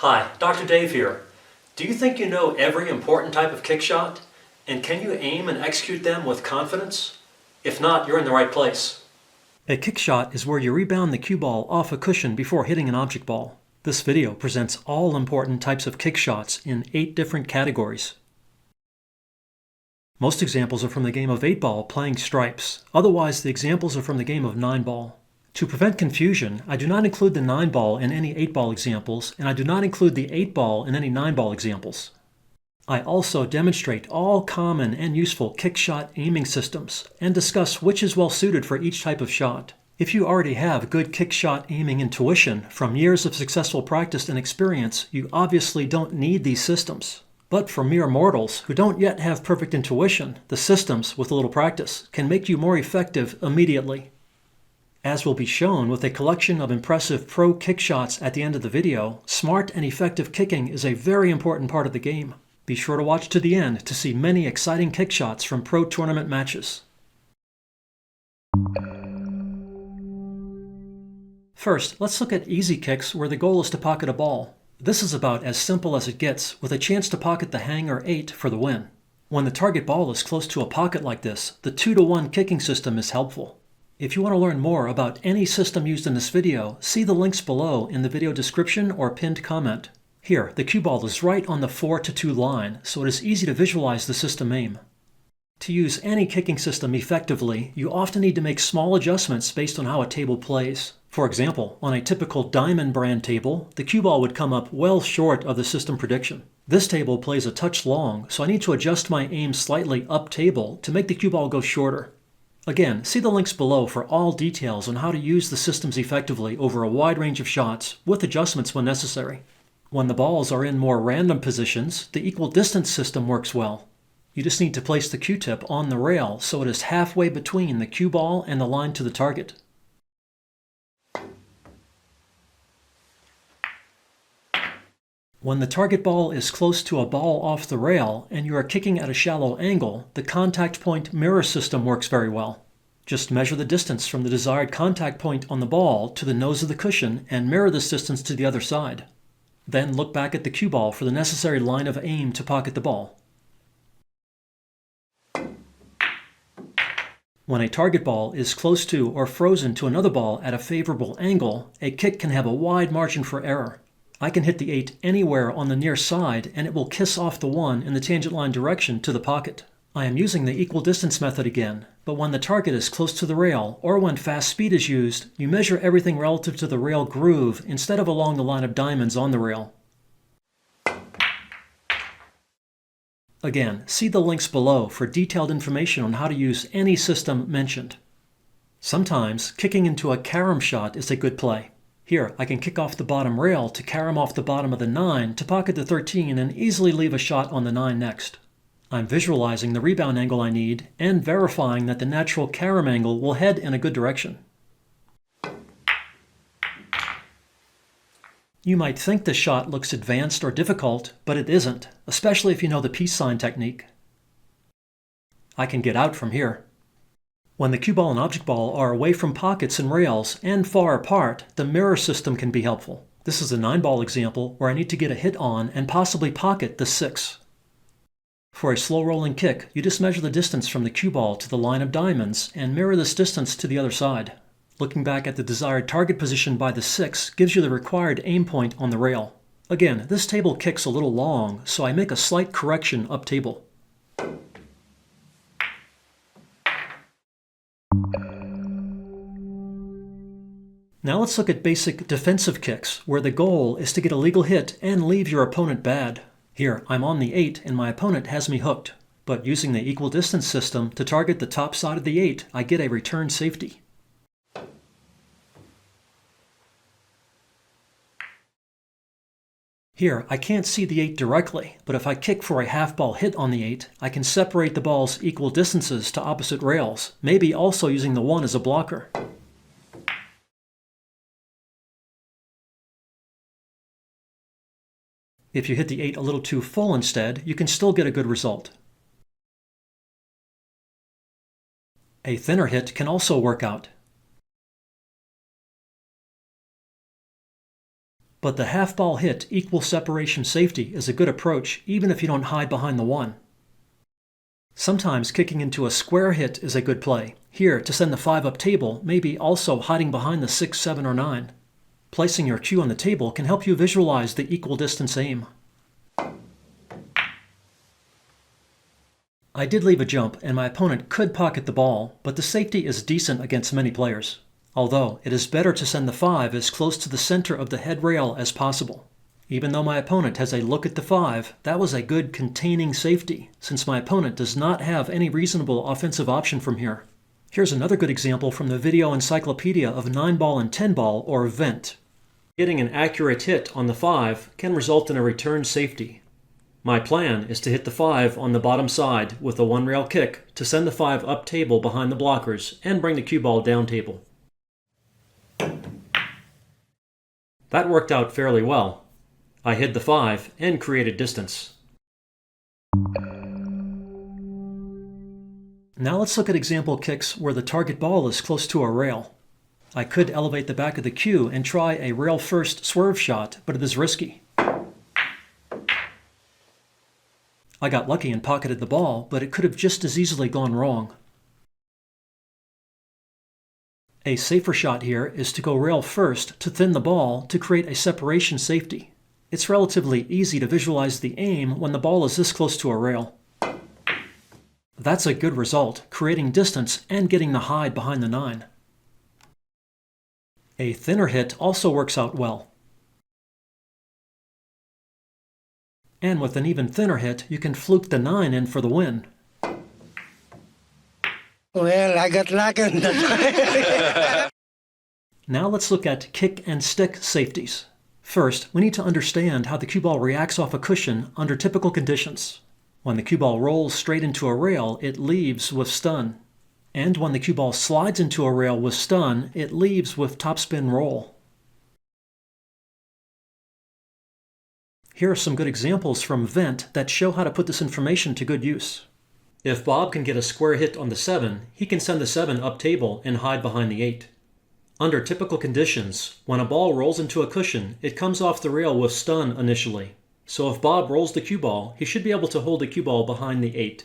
Hi, Dr. Dave here. Do you think you know every important type of kick shot? And can you aim and execute them with confidence? If not, you're in the right place. A kick shot is where you rebound the cue ball off a cushion before hitting an object ball. This video presents all important types of kick shots in 8 different categories. Most examples are from the game of 8-ball playing stripes. Otherwise, the examples are from the game of 9-ball. To prevent confusion, I do not include the 9-ball in any 8-ball examples, and I do not include the 8-ball in any 9-ball examples. I also demonstrate all common and useful kick shot aiming systems, and discuss which is well suited for each type of shot. If you already have good kick shot aiming intuition from years of successful practice and experience, you obviously don't need these systems. But for mere mortals who don't yet have perfect intuition, the systems, with a little practice, can make you more effective immediately. As will be shown with a collection of impressive pro kick shots at the end of the video, smart and effective kicking is a very important part of the game. Be sure to watch to the end to see many exciting kick shots from pro tournament matches. First, let's look at easy kicks where the goal is to pocket a ball. This is about as simple as it gets, with a chance to pocket the hang or 8 for the win. When the target ball is close to a pocket like this, the 2-to-1 kicking system is helpful. If you want to learn more about any system used in this video, see the links below in the video description or pinned comment. Here, the cue ball is right on the 4-to-2 line, so it is easy to visualize the system aim. To use any kicking system effectively, you often need to make small adjustments based on how a table plays. For example, on a typical diamond brand table, the cue ball would come up well short of the system prediction. This table plays a touch long, so I need to adjust my aim slightly up table to make the cue ball go shorter. Again, see the links below for all details on how to use the systems effectively over a wide range of shots, with adjustments when necessary. When the balls are in more random positions, the equal distance system works well. You just need to place the cue tip on the rail so it is halfway between the cue ball and the line to the target. When the target ball is close to a ball off the rail and you are kicking at a shallow angle, the contact point mirror system works very well. Just measure the distance from the desired contact point on the ball to the nose of the cushion and mirror this distance to the other side. Then look back at the cue ball for the necessary line of aim to pocket the ball. When a target ball is close to or frozen to another ball at a favorable angle, a kick can have a wide margin for error. I can hit the 8 anywhere on the near side and it will kiss off the 1 in the tangent line direction to the pocket. I am using the equal distance method again, but when the target is close to the rail or when fast speed is used, you measure everything relative to the rail groove instead of along the line of diamonds on the rail. Again, see the links below for detailed information on how to use any system mentioned. Sometimes kicking into a carom shot is a good play. Here, I can kick off the bottom rail to carom off the bottom of the 9 to pocket the 13 and easily leave a shot on the 9 next. I'm visualizing the rebound angle I need and verifying that the natural carom angle will head in a good direction. You might think the shot looks advanced or difficult, but it isn't, especially if you know the peace sign technique. I can get out from here. When the cue ball and object ball are away from pockets and rails and far apart, the mirror system can be helpful. This is a 9-ball example where I need to get a hit on and possibly pocket the 6. For a slow rolling kick, you just measure the distance from the cue ball to the line of diamonds and mirror this distance to the other side. Looking back at the desired target position by the 6 gives you the required aim point on the rail. Again, this table kicks a little long, so I make a slight correction up table. Now let's look at basic defensive kicks, where the goal is to get a legal hit and leave your opponent bad. Here, I'm on the 8 and my opponent has me hooked, but using the equal distance system to target the top side of the 8, I get a return safety. Here, I can't see the 8 directly, but if I kick for a half-ball hit on the 8, I can separate the ball's equal distances to opposite rails, maybe also using the 1 as a blocker. If you hit the 8 a little too full instead, you can still get a good result. A thinner hit can also work out. But the half ball hit equal separation safety is a good approach even if you don't hide behind the 1. Sometimes kicking into a square hit is a good play. Here, to send the 5 up table, maybe also hiding behind the 6, 7, or 9. Placing your cue on the table can help you visualize the equal distance aim. I did leave a jump, and my opponent could pocket the ball, but the safety is decent against many players. Although, it is better to send the 5 as close to the center of the head rail as possible. Even though my opponent has a look at the 5, that was a good containing safety, since my opponent does not have any reasonable offensive option from here. Here's another good example from the video encyclopedia of 9-ball and 10-ball, or vent. Getting an accurate hit on the 5 can result in a return safety. My plan is to hit the 5 on the bottom side with a 1-rail kick to send the 5 up table behind the blockers and bring the cue ball down table. That worked out fairly well. I hid the 5 and created distance. Now let's look at example kicks where the target ball is close to a rail. I could elevate the back of the cue and try a rail first swerve shot, but it is risky. I got lucky and pocketed the ball, but it could have just as easily gone wrong. A safer shot here is to go rail first to thin the ball to create a separation safety. It's relatively easy to visualize the aim when the ball is this close to a rail. That's a good result, creating distance and getting the hide behind the 9. A thinner hit also works out well. And with an even thinner hit, you can fluke the 9 in for the win. Well, I got lucky on that. Now let's look at kick and stick safeties. First, we need to understand how the cue ball reacts off a cushion under typical conditions. When the cue ball rolls straight into a rail, it leaves with stun. And when the cue ball slides into a rail with stun, it leaves with topspin roll. Here are some good examples from Vent that show how to put this information to good use. If Bob can get a square hit on the 7, he can send the 7 up table and hide behind the 8. Under typical conditions, when a ball rolls into a cushion, it comes off the rail with stun initially. So if Bob rolls the cue ball, he should be able to hold the cue ball behind the 8.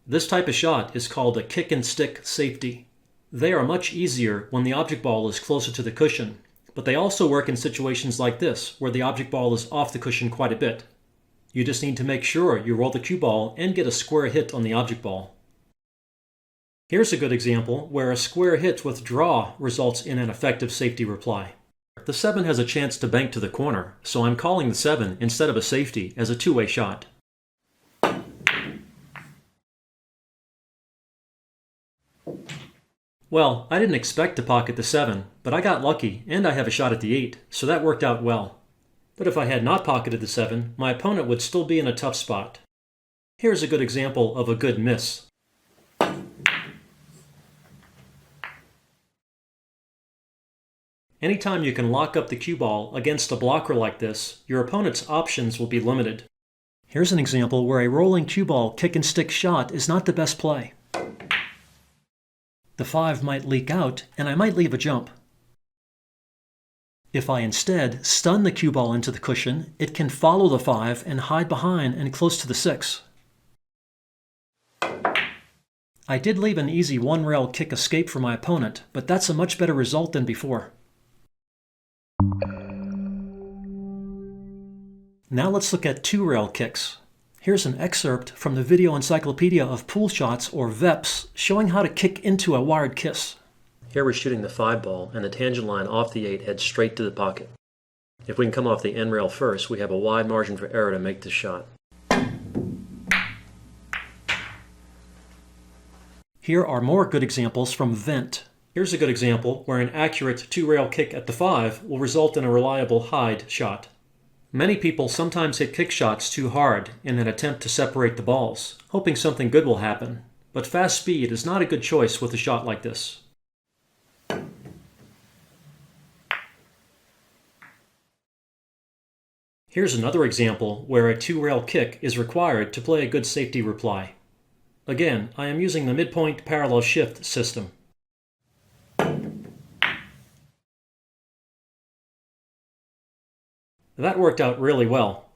This type of shot is called a kick and stick safety. They are much easier when the object ball is closer to the cushion, but they also work in situations like this, where the object ball is off the cushion quite a bit. You just need to make sure you roll the cue ball and get a square hit on the object ball. Here's a good example where a square hit with draw results in an effective safety reply. The 7 has a chance to bank to the corner, so I'm calling the 7 instead of a safety as a two-way shot. Well, I didn't expect to pocket the 7, but I got lucky and I have a shot at the 8, so that worked out well. But if I had not pocketed the 7, my opponent would still be in a tough spot. Here's a good example of a good miss. Anytime you can lock up the cue ball against a blocker like this, your opponent's options will be limited. Here's an example where a rolling cue ball kick and stick shot is not the best play. The 5 might leak out, and I might leave a jump. If I instead stun the cue ball into the cushion, it can follow the 5 and hide behind and close to the 6. I did leave an easy 1-rail kick escape for my opponent, but that's a much better result than before. Now let's look at 2-rail kicks. Here's an excerpt from the Video Encyclopedia of Pool Shots, or VEPS, showing how to kick into a wired kiss. Here we're shooting the 5 ball, and the tangent line off the 8 heads straight to the pocket. If we can come off the end rail first, we have a wide margin for error to make this shot. Here are more good examples from Vent. Here's a good example where an accurate 2-rail kick at the 5 will result in a reliable hide shot. Many people sometimes hit kick shots too hard in an attempt to separate the balls, hoping something good will happen, but fast speed is not a good choice with a shot like this. Here's another example where a 2-rail kick is required to play a good safety reply. Again, I am using the midpoint parallel shift system. That worked out really well.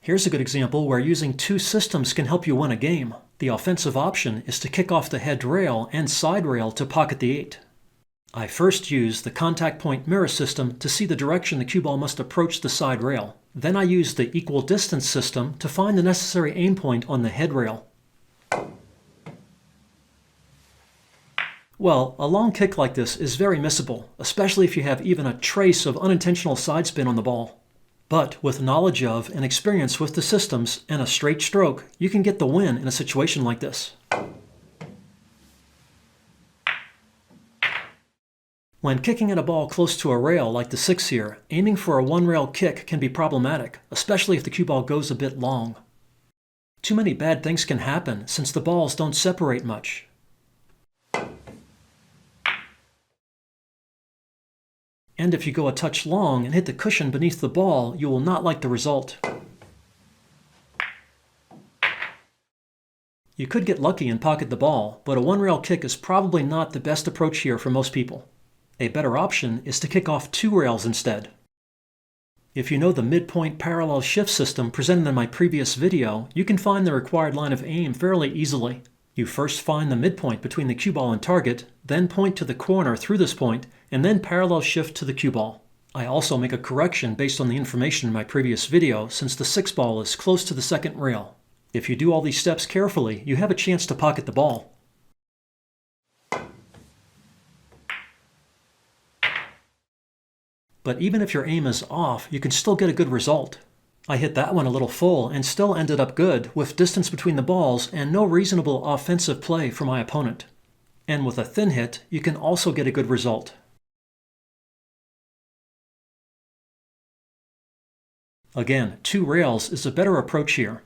Here's a good example where using two systems can help you win a game. The offensive option is to kick off the head rail and side rail to pocket the 8. I first use the contact point mirror system to see the direction the cue ball must approach the side rail. Then I use the equal distance system to find the necessary aim point on the head rail. Well, a long kick like this is very missable, especially if you have even a trace of unintentional side spin on the ball. But with knowledge of and experience with the systems and a straight stroke, you can get the win in a situation like this. When kicking at a ball close to a rail like the 6 here, aiming for a one-rail kick can be problematic, especially if the cue ball goes a bit long. Too many bad things can happen since the balls don't separate much. And if you go a touch long and hit the cushion beneath the ball, you will not like the result. You could get lucky and pocket the ball, but a one-rail kick is probably not the best approach here for most people. A better option is to kick off 2 rails instead. If you know the midpoint parallel shift system presented in my previous video, you can find the required line of aim fairly easily. You first find the midpoint between the cue ball and target, then point to the corner through this point, and then parallel shift to the cue ball. I also make a correction based on the information in my previous video since the 6 ball is close to the second rail. If you do all these steps carefully, you have a chance to pocket the ball. But even if your aim is off, you can still get a good result. I hit that one a little full and still ended up good with distance between the balls and no reasonable offensive play for my opponent. And with a thin hit, you can also get a good result. Again, 2 rails is a better approach here.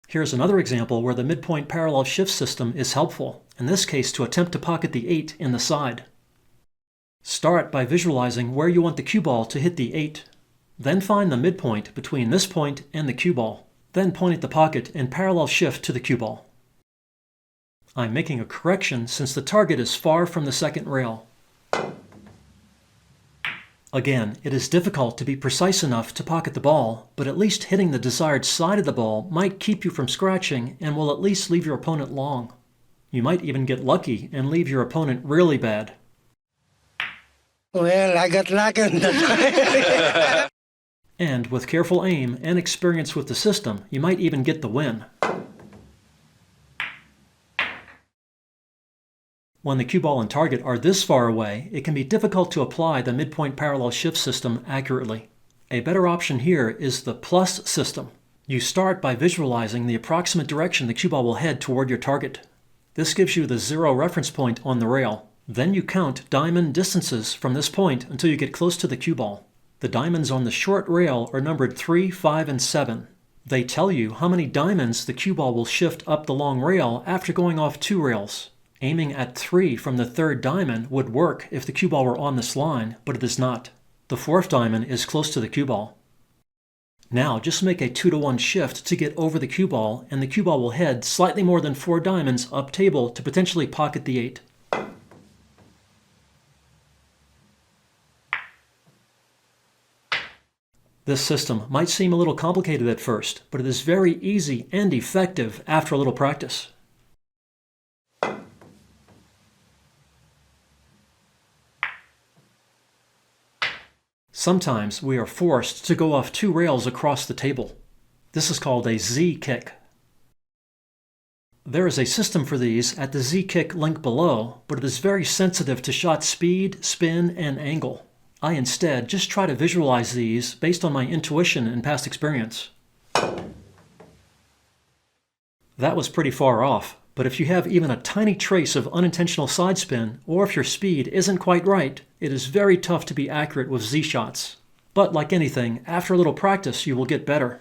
Here's another example where the midpoint parallel shift system is helpful, in this case to attempt to pocket the 8 in the side. Start by visualizing where you want the cue ball to hit the 8. Then find the midpoint between this point and the cue ball. Then point at the pocket and parallel shift to the cue ball. I'm making a correction since the target is far from the second rail. Again, it is difficult to be precise enough to pocket the ball, but at least hitting the desired side of the ball might keep you from scratching and will at least leave your opponent long. You might even get lucky and leave your opponent really bad. Well, I got lucky on that. And with careful aim and experience with the system, you might even get the win. When the cue ball and target are this far away, it can be difficult to apply the midpoint parallel shift system accurately. A better option here is the plus system. You start by visualizing the approximate direction the cue ball will head toward your target. This gives you the 0 reference point on the rail. Then you count diamond distances from this point until you get close to the cue ball. The diamonds on the short rail are numbered 3, 5, and 7. They tell you how many diamonds the cue ball will shift up the long rail after going off 2 rails. Aiming at 3 from the 3rd diamond would work if the cue ball were on this line, but it is not. The 4th diamond is close to the cue ball. Now just make a 2-to-1 shift to get over the cue ball, and the cue ball will head slightly more than 4 diamonds up table to potentially pocket the 8. This system might seem a little complicated at first, but it is very easy and effective after a little practice. Sometimes we are forced to go off 2 rails across the table. This is called a Z kick. There is a system for these at the Z kick link below, but it is very sensitive to shot speed, spin, and angle. I instead just try to visualize these based on my intuition and past experience. That was pretty far off, but if you have even a tiny trace of unintentional side spin, or if your speed isn't quite right, it is very tough to be accurate with Z shots. But like anything, after a little practice, you will get better.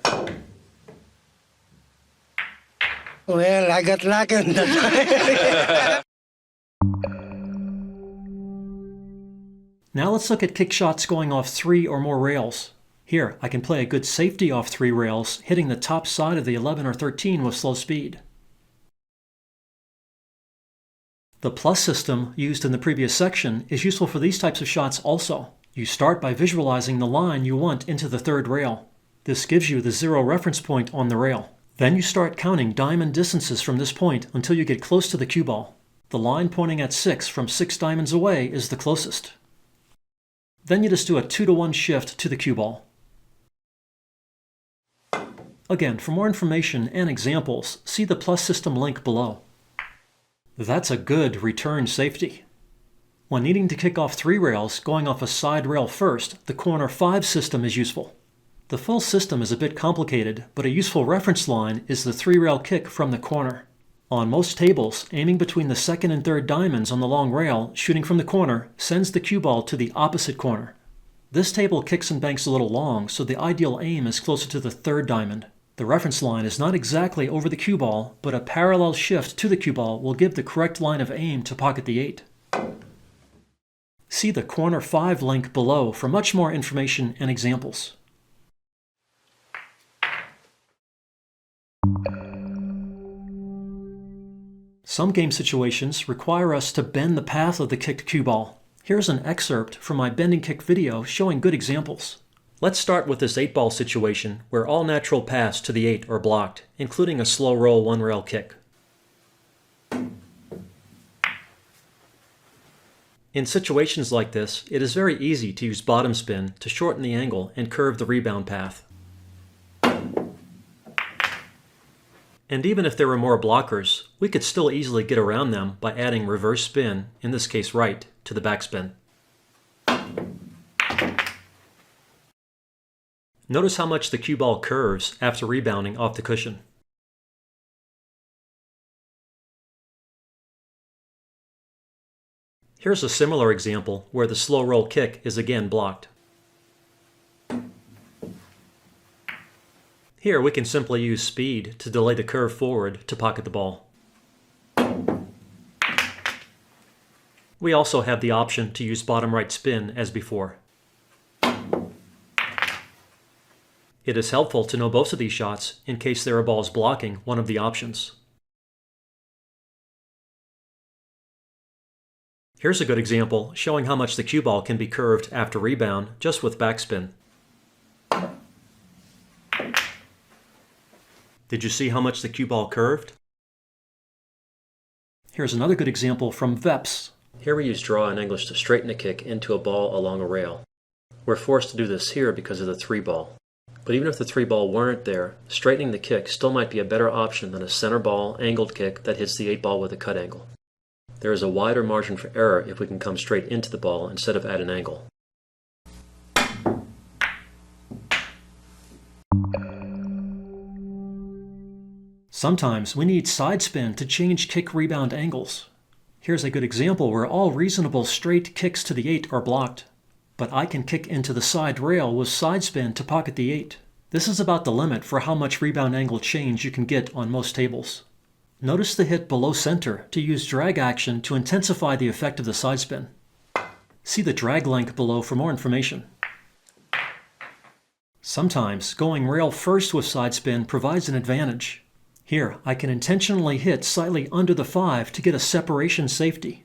Well, I got lucky on that. Now let's look at kick shots going off 3 or more rails. Here, I can play a good safety off 3 rails, hitting the top side of the 11 or 13 with slow speed. The plus system used in the previous section is useful for these types of shots also. You start by visualizing the line you want into the 3rd rail. This gives you the 0 reference point on the rail. Then you start counting diamond distances from this point until you get close to the cue ball. The line pointing at 6 from 6 diamonds away is the closest. Then you just do a 2-to-1 shift to the cue ball. Again, for more information and examples, see the plus system link below. That's a good return safety. When needing to kick off 3 rails, going off a side rail first, the corner 5 system is useful. The full system is a bit complicated, but a useful reference line is the 3-rail kick from the corner. On most tables, aiming between the 2nd and 3rd diamonds on the long rail, shooting from the corner, sends the cue ball to the opposite corner. This table kicks and banks a little long, so the ideal aim is closer to the 3rd diamond. The reference line is not exactly over the cue ball, but a parallel shift to the cue ball will give the correct line of aim to pocket the 8. See the corner 5 link below for much more information and examples. Some game situations require us to bend the path of the kicked cue ball. Here's an excerpt from my bending kick video showing good examples. Let's start with this 8-ball situation where all natural paths to the 8 are blocked, including a slow roll 1-rail kick. In situations like this, it is very easy to use bottom spin to shorten the angle and curve the rebound path. And even if there were more blockers, we could still easily get around them by adding reverse spin, in this case right, to the backspin. Notice how much the cue ball curves after rebounding off the cushion. Here's a similar example where the slow roll kick is again blocked. Here we can simply use speed to delay the curve forward to pocket the ball. We also have the option to use bottom right spin as before. It is helpful to know both of these shots in case there are balls blocking one of the options. Here's a good example showing how much the cue ball can be curved after rebound just with backspin. Did you see how much the cue ball curved? Here's another good example from VEPS. Here we use draw in English to straighten a kick into a ball along a rail. We're forced to do this here because of the 3-ball. But even if the 3-ball weren't there, straightening the kick still might be a better option than a center ball angled kick that hits the 8-ball with a cut angle. There is a wider margin for error if we can come straight into the ball instead of at an angle. Sometimes we need side spin to change kick rebound angles. Here's a good example where all reasonable straight kicks to the 8 are blocked. But I can kick into the side rail with side spin to pocket the 8. This is about the limit for how much rebound angle change you can get on most tables. Notice the hit below center to use drag action to intensify the effect of the side spin. See the drag link below for more information. Sometimes going rail first with side spin provides an advantage. Here, I can intentionally hit slightly under the 5 to get a separation safety.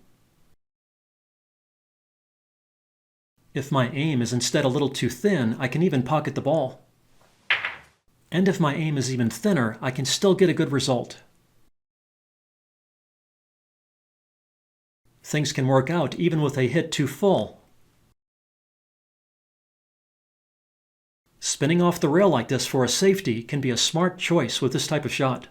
If my aim is instead a little too thin, I can even pocket the ball. And if my aim is even thinner, I can still get a good result. Things can work out even with a hit too full. Spinning off the rail like this for a safety can be a smart choice with this type of shot.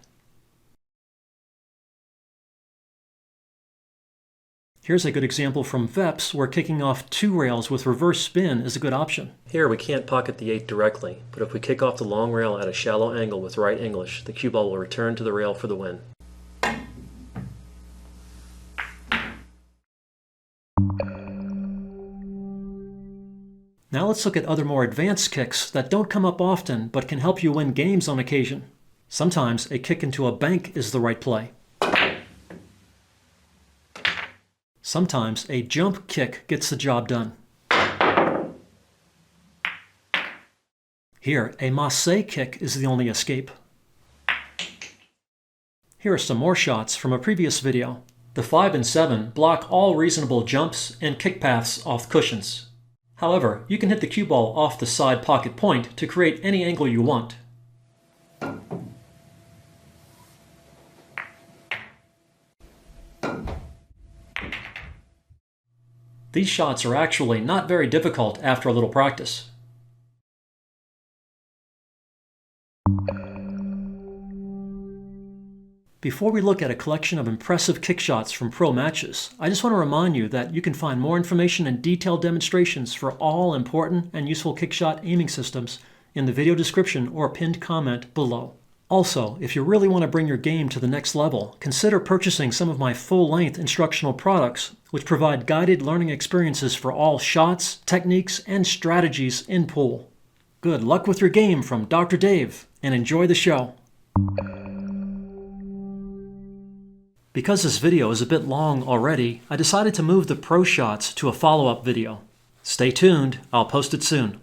Here's a good example from VEPS where kicking off 2 rails with reverse spin is a good option. Here we can't pocket the 8 directly, but if we kick off the long rail at a shallow angle with right English, the cue ball will return to the rail for the win. Now let's look at other more advanced kicks that don't come up often but can help you win games on occasion. Sometimes a kick into a bank is the right play. Sometimes a jump kick gets the job done. Here, a masse kick is the only escape. Here are some more shots from a previous video. The 5 and 7 block all reasonable jumps and kick paths off cushions. However, you can hit the cue ball off the side pocket point to create any angle you want. These shots are actually not very difficult after a little practice. Before we look at a collection of impressive kick shots from pro matches, I just want to remind you that you can find more information and detailed demonstrations for all important and useful kick shot aiming systems in the video description or pinned comment below. Also, if you really want to bring your game to the next level, consider purchasing some of my full-length instructional products, which provide guided learning experiences for all shots, techniques, and strategies in pool. Good luck with your game from Dr. Dave, and enjoy the show. Because this video is a bit long already, I decided to move the pro shots to a follow-up video. Stay tuned, I'll post it soon.